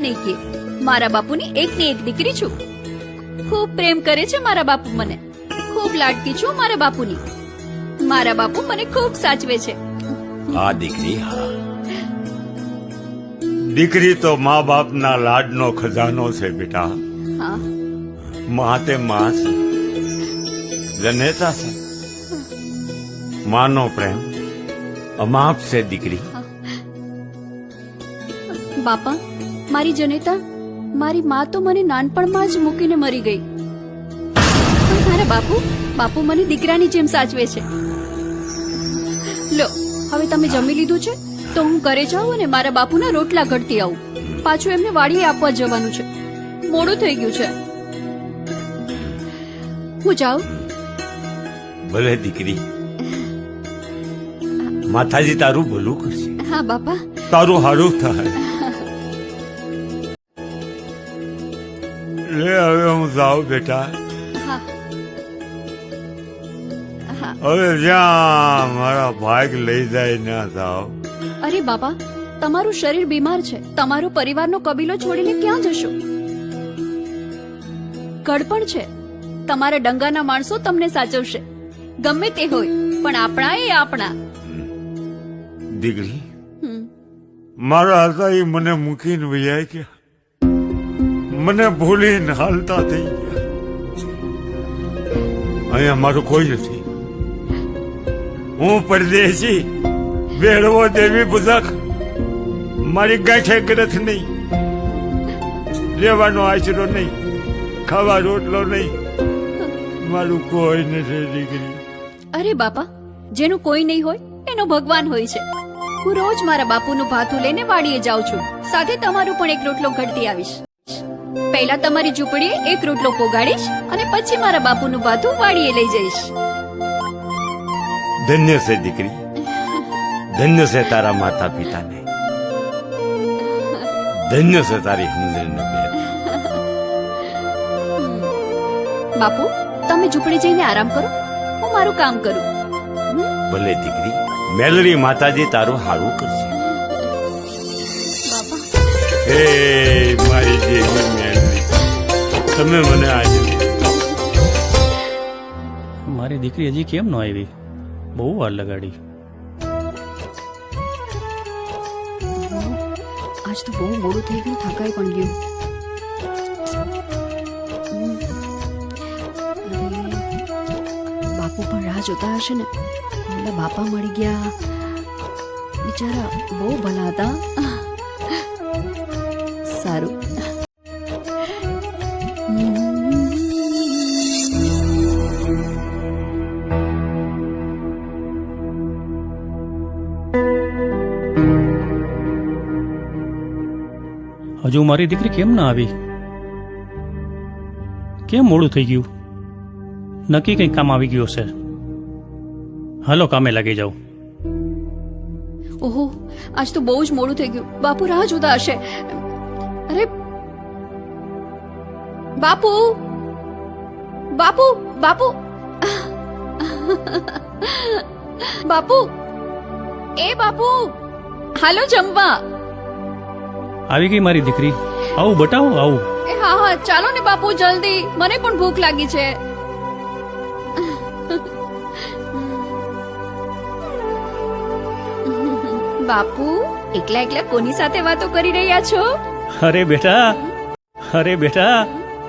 નહીં કે મારા બાપુની એક ને એક દીકરી છું. ખૂબ પ્રેમ કરે છે મારા બાપુ મને. ખૂબ લાડકી છું મારા બાપુની. મારા બાપુ મને ખૂબ સાચવે છે. હા દીકરી, હા. દીકરી તો મા બાપના લાડનો ખજાનો છે બેટા. હા મા તે મા છે, જનેતા છે. માનો પ્રેમ અમાપ છે દીકરી. બાપા, મારી જનેતા, મારી માં તો મને નાનપણમાં જ મૂકીને મરી ગઈ. પણ મારા બાપુ મને દીકરાની જેમ સાચવે છે. લો, હવે તમે જમી લીધું છે તો હું ઘરે જાઉં અને મારા બાપુના રોટલા ઘડતી આવું. પાછું એમને વાડીએ આપવા જવાનું છે. મોડું થઈ ગયું છે. હું જાઉં? ભલે દીકરી, માતાજી તારું ભલું કરશે. હા બાપા. તારું હારું થાય. લે હવે હું જાઉં બેટા. હા હા. હવે જ્યાં મારા ભાગ લઈ જાય ના જાઓ. અરે બાપા, તમારું શરીર બીમાર છે. તમારો પરિવારનો કબીલો છોડીને ક્યાં જશો? ગડપણ છે. તમારા ડંગાના માણસો તમને સાચવશે. ગમે તે હોય, પણ આપણા એ આપણા. દીકરી, મારા હતા એ મને મૂકીને વૈયા ગયા. મને ભૂલીને હાલતા થઈ ગયા. અહીંયા મારું કોઈ નથી. હું પરદેશી, બેડવો દેવી બુઝક. મારી ગાંઠે ગ્રથ નહીં, રહેવાનો આશરો નહીં, ખાવા રોટલો નહીં. મારું કોઈ નથી દીકરી. અરે બાપા, જેનું કોઈ નહીં હોય એનો ભગવાન હોય છે. હું રોજ મારા બાપુનું ભાથું લઈને વાડીએ જાઉં છું. સાથે તમારું પણ એક રોટલો ઘડતી આવીશ. પહેલા તમારી ઝૂંપડીએ એક રોટલો પોગાડીશ અને પછી મારા બાપુનું ભાથું વાડીએ લઈ જઈશ. ધન્ય છે દીકરી, ધન્ય છે તારા માતા પિતાને, ધન્ય છે તારી હંદરીનો બેન. બાપુ, તમે ઝૂંપડી જઈને આરામ કરો. હું મારું કામ કરું. ભલે દીકરી, મેલડી માતાજી તારું હારું કરશે. બાપા, હે મારી દેવી મેલડી, તમે મને આજે મારી દીકરી હજી કેમ ન આવી? બહુ વાર લગાડી. આજ તો બહુ મોડું થઈ ગયું, થકાઈ પણ ગયું. બાપુ પણ રાહ જોતા હશે ને. એટલે બાપા મળી ગયા. બિચારા બહુ ભલા હતા. સારું. હજુ મારી દીકરી કેમ ના આવી? કેમ મોડું થઈ ગયું? નક્કી કંઈક કામ આવી ગયું હશે. હાલો કામે લાગી જાઉં. ઓહો, આજ તો બહુ જ મોડું થઈ ગયું. બાપુ રાહ જોતા હશે. અરે બાપુ, બાપુ, બાપુ, બાપુ, એ બાપુ, હાલો જમવા. આવી ગઈ મારી દીકરી. આવું બતાવો, આવું. એ હા હા, ચાલો ને બાપુ, જલ્દી. મને પણ ભૂખ લાગી છે. બાપુ, એકલા એકલા કોની સાથે વાતો કરી રહ્યા છો? અરે બેટા, અરે બેટા,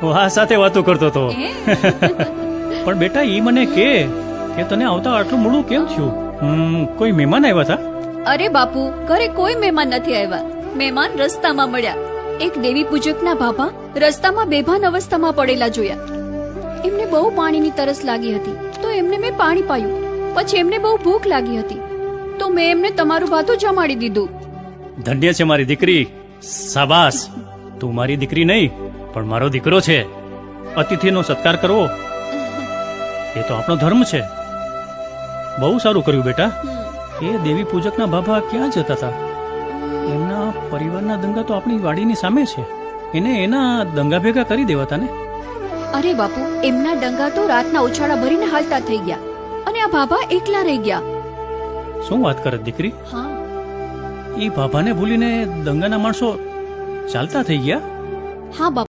વાહ સાથે વાતો કરતો હતો. પણ બેટા ઈ મને કે તને આવતા આટલું મોડું કેમ થયું? કોઈ મહેમાન આવ્યા હતા? અરે બાપુ, ઘરે કોઈ મહેમાન નથી આવ્યા. મહેમાન રસ્તામાં મળ્યા. એક દેવી પૂજકના ભાભા રસ્તામાં બેભાન અવસ્થામાં પડેલા જોયા. એમને બહુ પાણીની તરસ લાગી હતી, તો એમને મેં પાણી પાયું. પછી એમને બહુ ભૂખ લાગી હતી, તો મેં એમને તમારું ભાથું જમાડી દીધું. ધન્ય છે મારી દીકરી. શાબાશ. તું મારી દીકરી નહીં પણ મારો દીકરો છે. અતિથિનો સત્કાર કરવો એ તો આપણો ધર્મ છે. બહુ સારું કર્યું બેટા. એ દેવી પૂજકના બાબા ક્યાં જતા હતા? એમના પરિવારના દંગા તો આપણી વાડીની સામે છે. એને એના દંગા ભેગા કરી દેવાતા ને. અરે બાપુ, એમના ડંગા તો રાતના ઉછાળા ભરીને હાલતા થઈ ગયા અને આ બાબા એકલા રહી ગયા. શું વાત કરે દીકરી? હા, એ બાબાને ભૂલીને દંગાના માણસો ચાલતા થઈ ગયા? હા બાપા.